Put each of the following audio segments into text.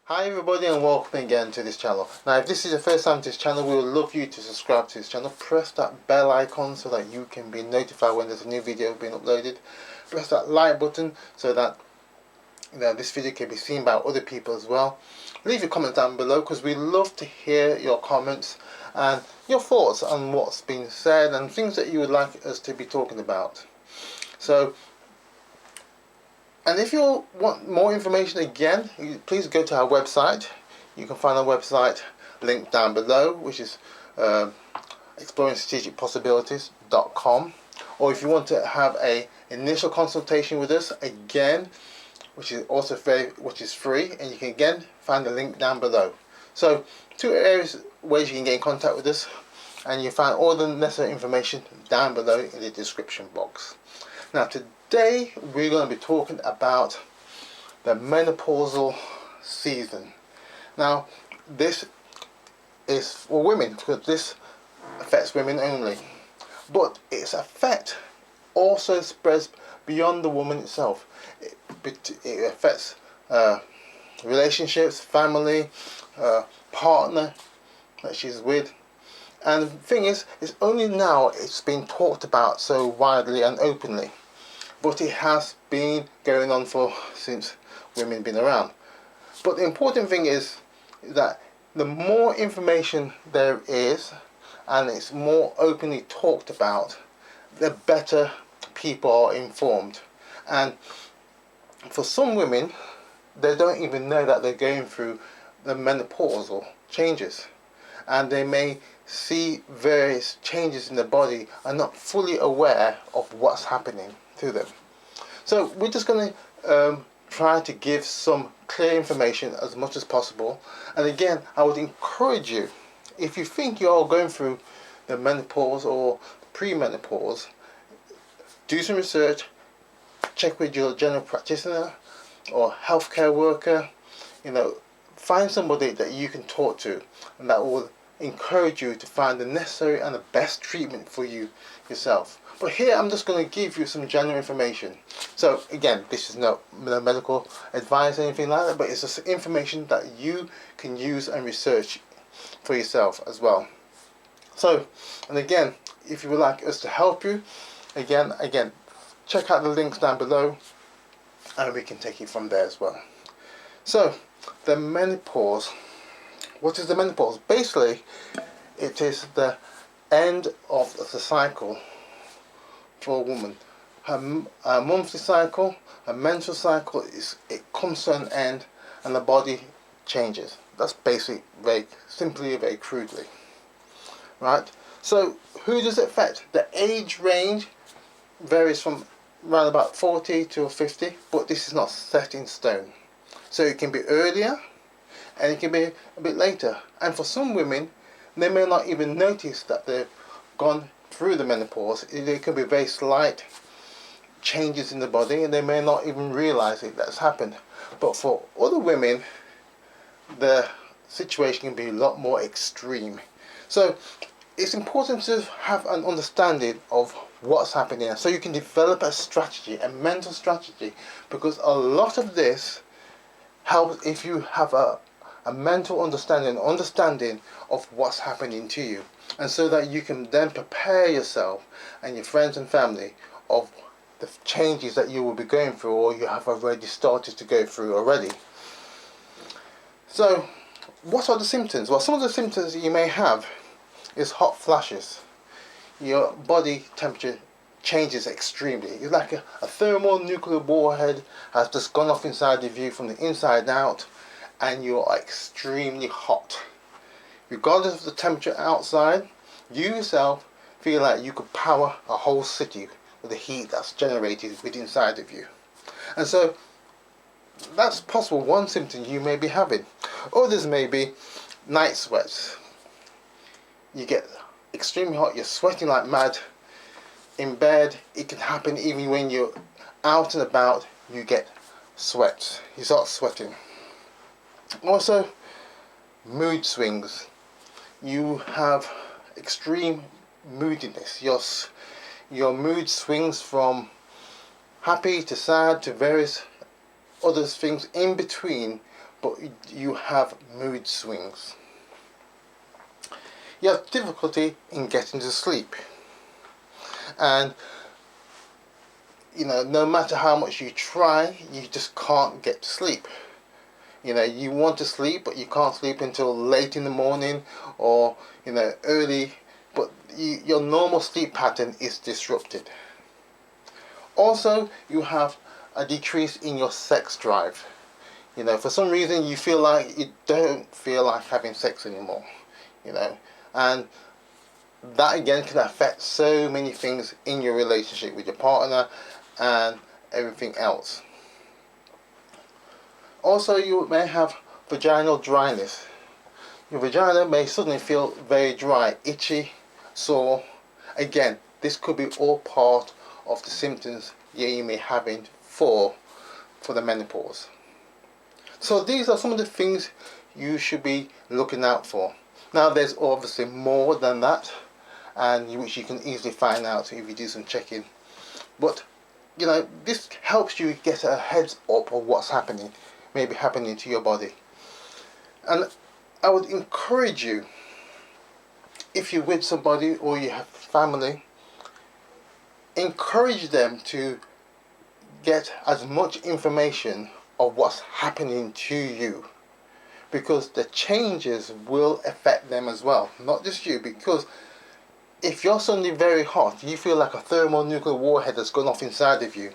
Hi everybody and welcome again to this channel. Now if this is your first time to this channel, we would love you to subscribe to this channel. Press that bell icon so that you can be notified when there's a new video being uploaded. Press that like button so that this video can be seen by other people as well. Leave your comment down below because we love to hear your comments and your thoughts on what's been said and things that you would like us to be talking about. And if you want more information again, please go to our website. You can find our website linked down below, which is exploringstrategicpossibilities.com. Or if you want to have an initial consultation with us, again, which is free, and you can again find the link down below. So two ways you can get in contact with us, and you find all the necessary information down below in the description box. Now today we're going to be talking about the menopausal season. Now this is for women because this affects women only, but its effect also spreads beyond the woman itself. It affects relationships, family, partner that she's with. And the thing is, it's only now it's been talked about so widely and openly. But it has been going on since women have been around. But the important thing is that the more information there is, and it's more openly talked about, the better people are informed. And for some women, they don't even know that they're going through the menopausal changes. And they may see various changes in the body and not fully aware of what's happening to them. So we're just going to try to give some clear information as much as possible. And again, I would encourage you, if you think you're going through the menopause or pre-menopause, do some research, check with your general practitioner or healthcare worker. Find somebody that you can talk to, and that will encourage you to find the necessary and the best treatment for you yourself. But here I'm just going to give you some general information. So again, this is no medical advice or anything like that, but it's just information that you can use and research for yourself as well. So, and again, if you would like us to help you, again, check out the links down below and we can take it from there as well. So, the menopause. What is the menopause? Basically, it is the end of the cycle for a woman. Her monthly cycle, her menstrual cycle, it comes to an end and the body changes. That's basically very simply, very crudely. Right? So, who does it affect? The age range varies from around about 40 to 50, but this is not set in stone. So it can be earlier and it can be a bit later. And for some women, they may not even notice that they've gone through the menopause. There can be very slight changes in the body and they may not even realize that's happened. But for other women, the situation can be a lot more extreme. So it's important to have an understanding of what's happening so you can develop a strategy, a mental strategy, because a lot of this helps if you have a mental understanding of what's happening to you, and so that you can then prepare yourself and your friends and family of the changes that you will be going through or you have already started to go through already. So what are the symptoms? Well, some of the symptoms that you may have is hot flashes. Your body temperature changes extremely. It's like a thermonuclear warhead has just gone off inside of you from the inside out, and you're extremely hot. Regardless of the temperature outside, you yourself feel like you could power a whole city with the heat that's generated within inside of you. And so that's possible one symptom you may be having. Others may be night sweats. You get extremely hot, you're sweating like mad in bed. It can happen even when you're out and about, you get sweat. You start sweating. Also, mood swings. You have extreme moodiness. Your mood swings from happy to sad to various other things in between but you have mood swings. You have difficulty in getting to sleep, and no matter how much you try, you just can't get to sleep. You want to sleep, but you can't sleep until late in the morning or early, but your normal sleep pattern is disrupted. Also, you have a decrease in your sex drive. For some reason you feel like you don't feel like having sex anymore. And that again can affect so many things in your relationship with your partner and everything else. Also, you may have vaginal dryness. Your vagina may suddenly feel very dry, itchy, sore. Again, this could be all part of the symptoms you may having for the menopause. So these are some of the things you should be looking out for. Now there's obviously more than that, and which you can easily find out if you do some checking. But this helps you get a heads up of what's maybe happening to your body. And I would encourage you, if you're with somebody or you have family, encourage them to get as much information of what's happening to you, because the changes will affect them as well, not just you. Because if you're suddenly very hot, you feel like a thermonuclear warhead has gone off inside of you,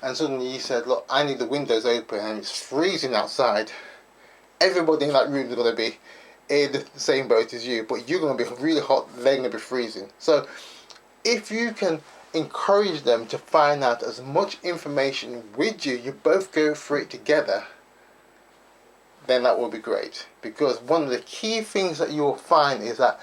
and suddenly you said, look, I need the windows open and it's freezing outside, everybody in that room is going to be in the same boat as you, but you're going to be really hot, they're going to be freezing. So if you can encourage them to find out as much information with you, you both go through it together, then that will be great. Because one of the key things that you'll find is that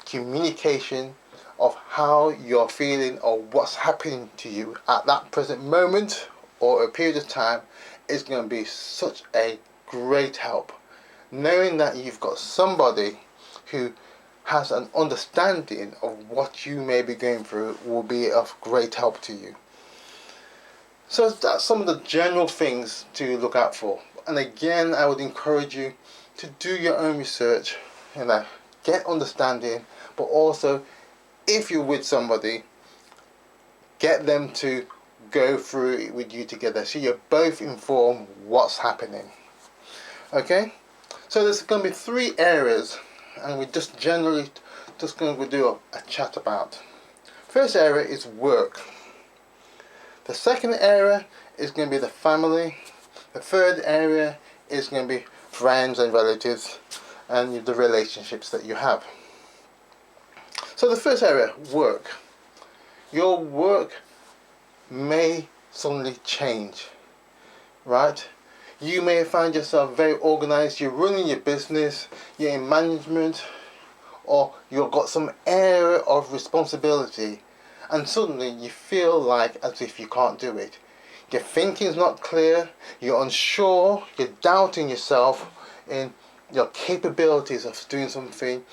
communication of how you're feeling or what's happening to you at that present moment or a period of time is going to be such a great help. Knowing that you've got somebody who has an understanding of what you may be going through will be of great help to you. So that's some of the general things to look out for. And again, I would encourage you to do your own research, get understanding, but also if you're with somebody, get them to go through it with you together so you're both informed what's happening. Okay? So there's going to be 3 areas, and we're just generally going to do a chat about. First area is work. The second area is going to be the family. The third area is going to be friends and relatives and the relationships that you have. So the first area, work. Your work may suddenly change, right? You may find yourself very organized, you're running your business, you're in management, or you've got some area of responsibility, and suddenly you feel like as if you can't do it. Your thinking's not clear, you're unsure, you're doubting yourself in your capabilities of doing something.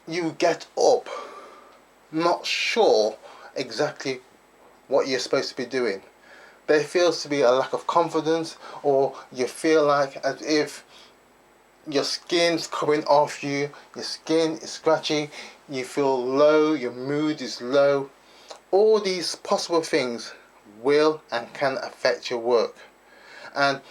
You get up not sure exactly what you're supposed to be doing. There feels to be a lack of confidence, or you feel like as if your skin's coming off you, your skin is scratchy, you feel low, your mood is low. All these possible things will and can affect your work. And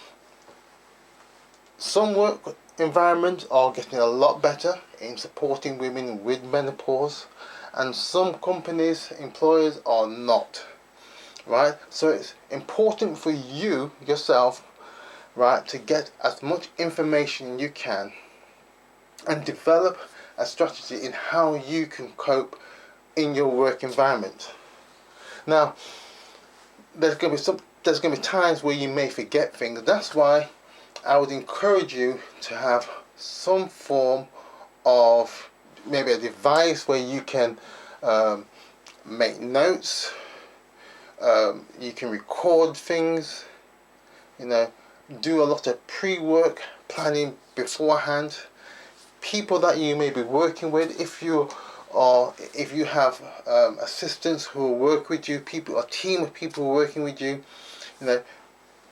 some work environments are getting a lot better in supporting women with menopause, and some companies, employers are not. Right? So it's important for you yourself, right, to get as much information you can and develop a strategy in how you can cope in your work environment. Now, there's going to be times where you may forget things. That's why I would encourage you to have some form of maybe a device where you can make notes. You can record things, do a lot of pre-work planning beforehand. People that you may be working with, if you have assistants who will work with you, a team of people working with you,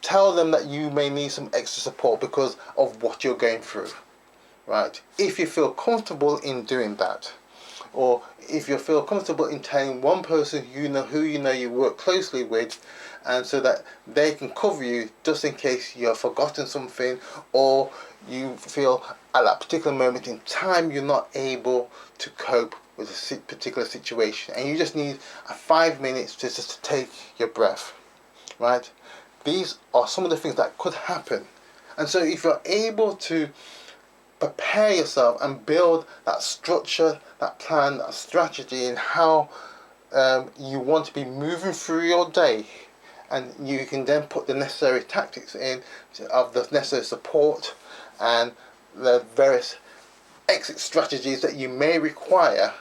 tell them that you may need some extra support because of what you're going through, right? If you feel comfortable in doing that, or if you feel comfortable in telling one person who you work closely with, and so that they can cover you just in case you've forgotten something, or you feel at that particular moment in time you're not able to cope with a particular situation, and you just need 5 minutes to just take your breath, right? These are some of the things that could happen. And so if you're able to prepare yourself and build that structure, that plan, that strategy in how you want to be moving through your day, and you can then put the necessary tactics in of the necessary support and the various exit strategies that you may require,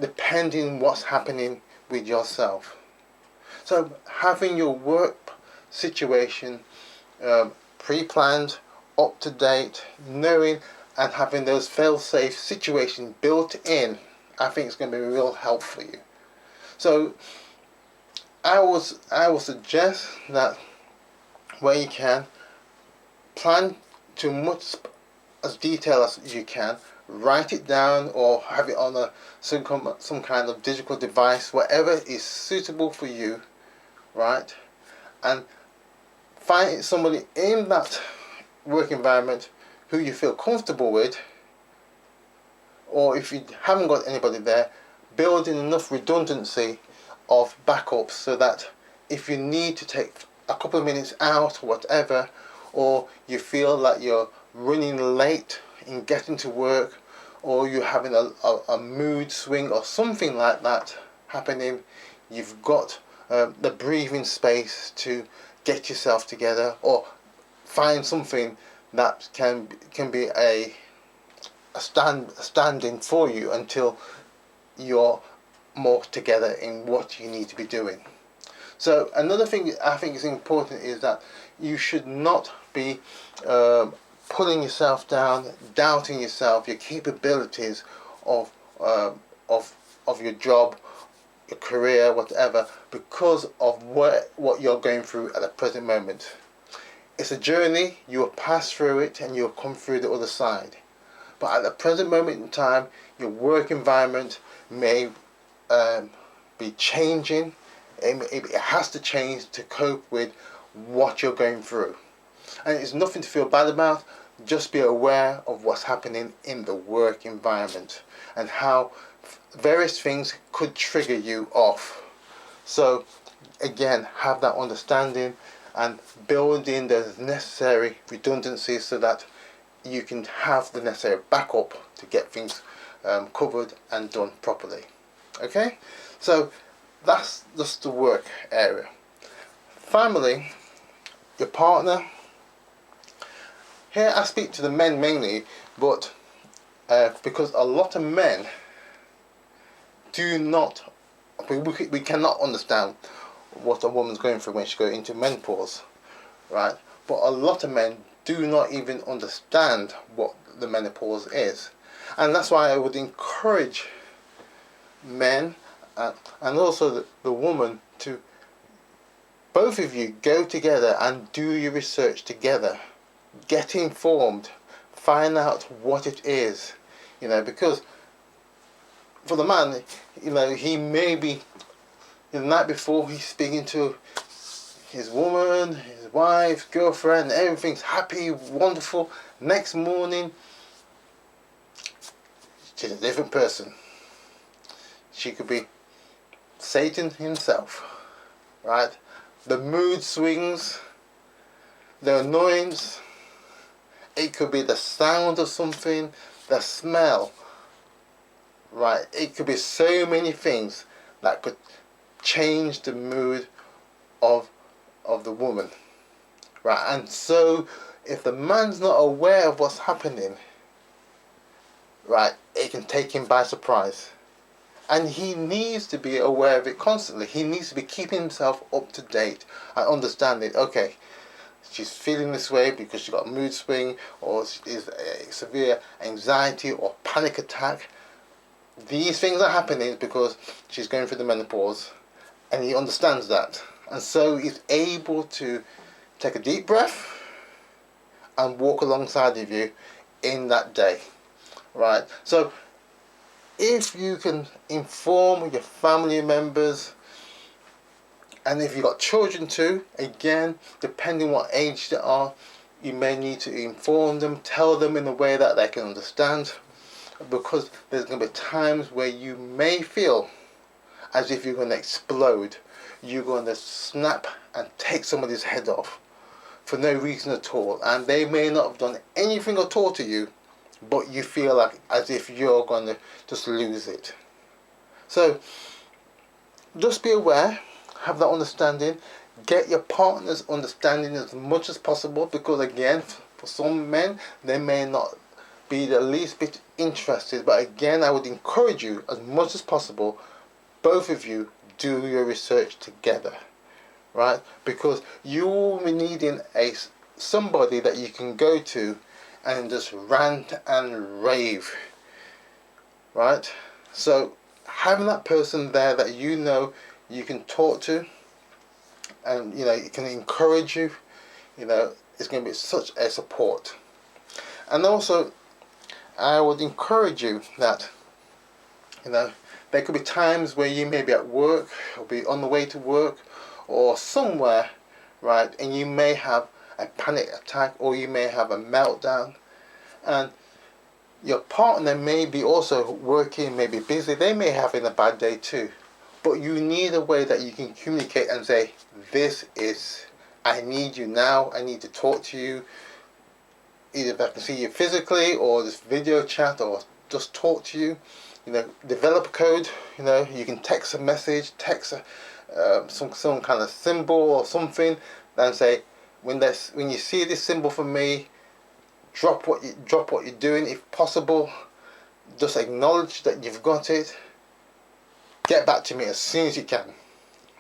depending what's happening with yourself. So having your work situation pre-planned, up to date, knowing and having those fail-safe situations built in, I think it's going to be a real help for you. So I will suggest that where you can, plan to much as detail as you can, write it down or have it on some kind of digital device, whatever is suitable for you, right? And find somebody in that work environment who you feel comfortable with, or if you haven't got anybody there, build in enough redundancy of backups so that if you need to take a couple of minutes out or whatever, or you feel like you're running late in getting to work, or you're having a mood swing or something like that happening, you've got the breathing space to get yourself together, or find something that can be a stand-in for you until you're more together in what you need to be doing. So another thing I think is important is that you should not be pulling yourself down, doubting yourself, your capabilities of your job, your career, whatever, because of what you're going through at the present moment. It's a journey, you will pass through it and you'll come through the other side. But at the present moment in time, your work environment may be changing. It has to change to cope with what you're going through. And it's nothing to feel bad about. Just be aware of what's happening in the work environment and how various things could trigger you off. So again, have that understanding and build in the necessary redundancies so that you can have the necessary backup to get things covered and done properly. Okay, so that's just the work area. Family, your partner. Here I speak to the men mainly, but because a lot of men we cannot understand what a woman's going through when she goes into menopause, right? But a lot of men do not even understand what the menopause is, and that's why I would encourage men and also the woman to both of you go together and do your research together, get informed, find out what it is, because for the man, he may be the night before he's speaking to his woman, his wife, girlfriend, everything's happy, wonderful. Next morning, she's a different person. She could be Satan himself, right? The mood swings, the annoyance, it could be the sound of something, the smell, right? It could be so many things that could change the mood of the woman, right? And so if the man's not aware of what's happening, right, it can take him by surprise. And he needs to be aware of it constantly. He needs to be keeping himself up to date and understanding, okay, she's feeling this way because she's got a mood swing, or is a severe anxiety or panic attack. These things are happening because she's going through the menopause, and he understands that. And so he's able to take a deep breath and walk alongside of you in that day, right? So if you can inform your family members, and if you've got children too, again, depending what age they are, you may need to inform them, tell them in a way that they can understand, because there's going to be times where you may feel as if you're going to explode. You're going to snap and take somebody's head off for no reason at all, and they may not have done anything at all to you, but you feel like as if you're going to just lose it. So just be aware, have that understanding, get your partner's understanding as much as possible, because again, for some men, they may not be the least bit interested, but again, I would encourage you as much as possible, both of you do your research together, right? Because you will be needing somebody that you can go to and just rant and rave, right? So having that person there that you know you can talk to, and it can encourage you, it's going to be such a support. And also, I would encourage you that there could be times where you may be at work or be on the way to work or somewhere, right, and you may have a panic attack or you may have a meltdown, and your partner may be also working, may be busy, they may have a bad day too, but you need a way that you can communicate and say, I need you now, I need to talk to you, either if I can see you physically or this video chat or just talk to you. Develop a code. You can text a message, text some kind of symbol or something, and say, when you see this symbol from me, drop what you're doing if possible. Just acknowledge that you've got it. Get back to me as soon as you can,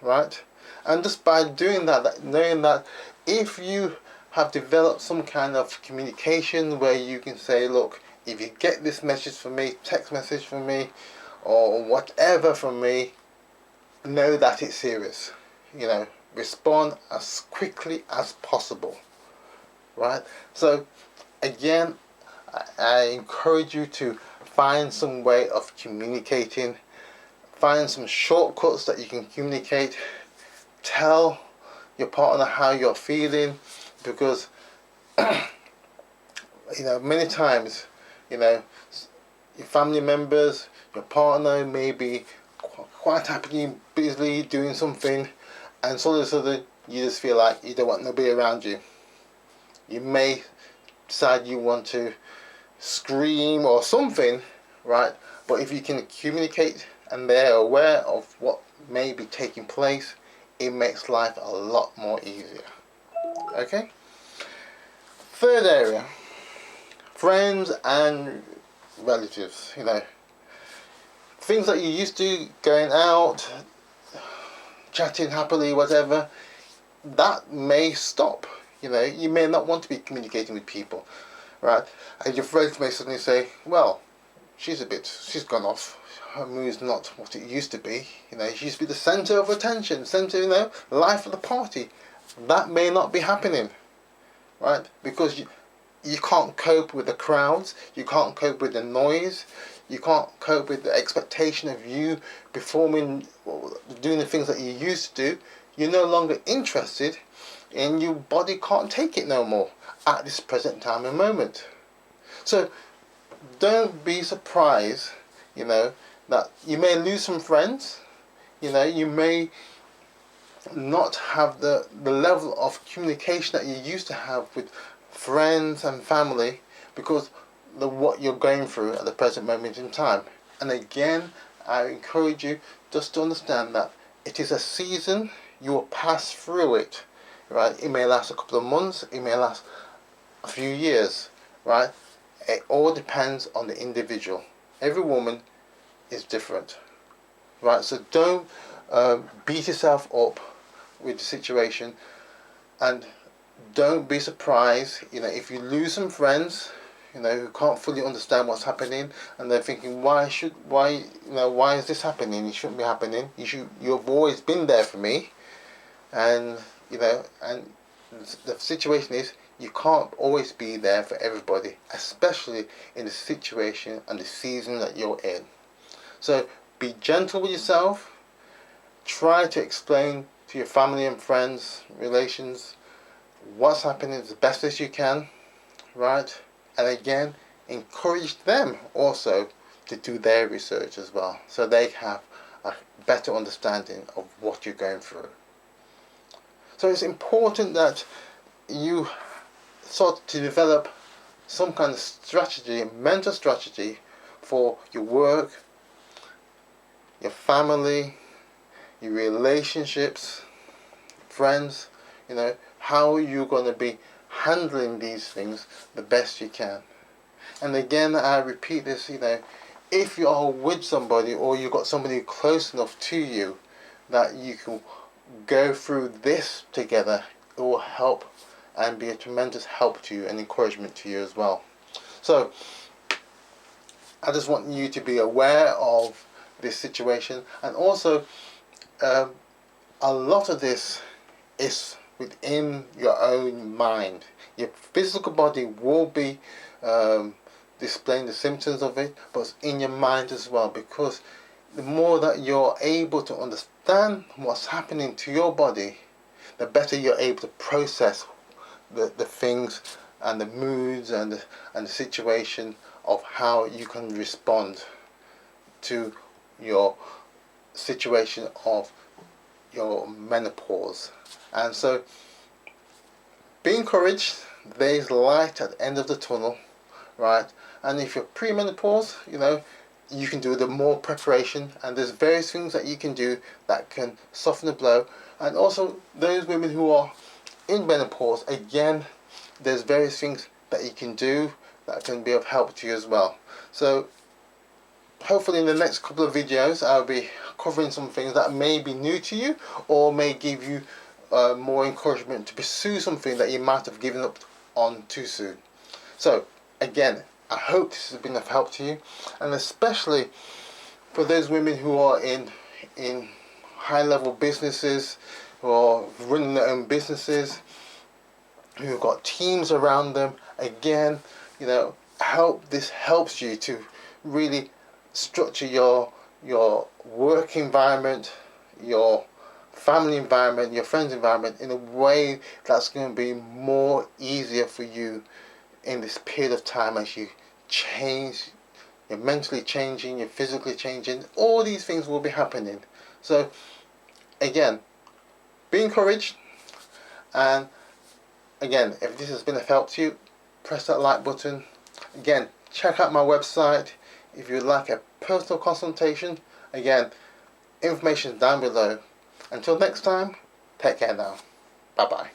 right? And just by doing that, knowing that if you have developed some kind of communication where you can say, look, if you get this message from me, text message from me, or whatever from me, know that it's serious. Respond as quickly as possible, right? So again, I encourage you to find some way of communicating, find some shortcuts that you can communicate, tell your partner how you're feeling, because many times, your family members, your partner may be quite happily, busily doing something, and so all of a sudden you just feel like you don't want nobody around you. You may decide you want to scream or something, right? But if you can communicate and they're aware of what may be taking place, it makes life a lot more easier. Okay? Third area, friends and relatives. Things that you used to, going out, chatting happily, whatever, that may stop. You may not want to be communicating with people, right? And your friends may suddenly say, well, she's gone off. Her mood's not what it used to be. She used to be the centre of attention, life of the party. That may not be happening, right? Because you can't cope with the crowds, you can't cope with the noise, you can't cope with the expectation of you performing, doing the things that you used to do. You're no longer interested, and your body can't take it no more at this present time and moment. So don't be surprised, that you may lose some friends, you may not have the level of communication that you used to have with friends and family because of what you're going through at the present moment in time. And again, I encourage you just to understand that it is a season. You will pass through it, right? It may last a couple of months, it may last a few years, right? It all depends on the individual. Every woman is different, right? So don't beat yourself up with the situation, and don't be surprised, if you lose some friends, who can't fully understand what's happening, and they're thinking, why is this happening? It shouldn't be happening. You've always been there for me. and and the situation is you can't always be there for everybody, especially in the situation and the season that you're in. So be gentle with yourself. Try to explain to your family and friends, relations, what's happening as best as you can, right? And again, encourage them also to do their research as well, so they have a better understanding of what you're going through. So it's important that you sort to develop some kind of strategy, mental strategy for your work, your family, your relationships, friends, how you're going to be handling these things the best you can. And again, I repeat this, if you are with somebody or you've got somebody close enough to you that you can go through this together, it will help and be a tremendous help to you and encouragement to you as well. So I just want you to be aware of this situation, and also a lot of this is within your own mind. Your physical body will be displaying the symptoms of it, but it's in your mind as well, because the more that you're able to understand what's happening to your body, the better you're able to process the things and the moods and the situation of how you can respond to your situation of your menopause. And so be encouraged. There's light at the end of the tunnel, right? And if you're premenopause, you can do the more preparation, and there's various things that you can do that can soften the blow. And also those women who are in menopause, again, there's various things that you can do that can be of help to you as well. So hopefully in the next couple of videos I'll be covering some things that may be new to you, or may give you more encouragement to pursue something that you might have given up on too soon. So again, I hope this has been of help to you, and especially for those women who are in high level businesses, who are running their own businesses, who've got teams around them. Again, this helps you to really structure your work environment, your family environment, your friends environment in a way that's going to be more easier for you in this period of time as you change. You're mentally changing, you're physically changing. All these things will be happening. So again, be encouraged, and again, if this has been of help to you, press that like button. Again, check out my website if you'd like a personal consultation. Again, information is down below. Until next time, take care now. Bye bye.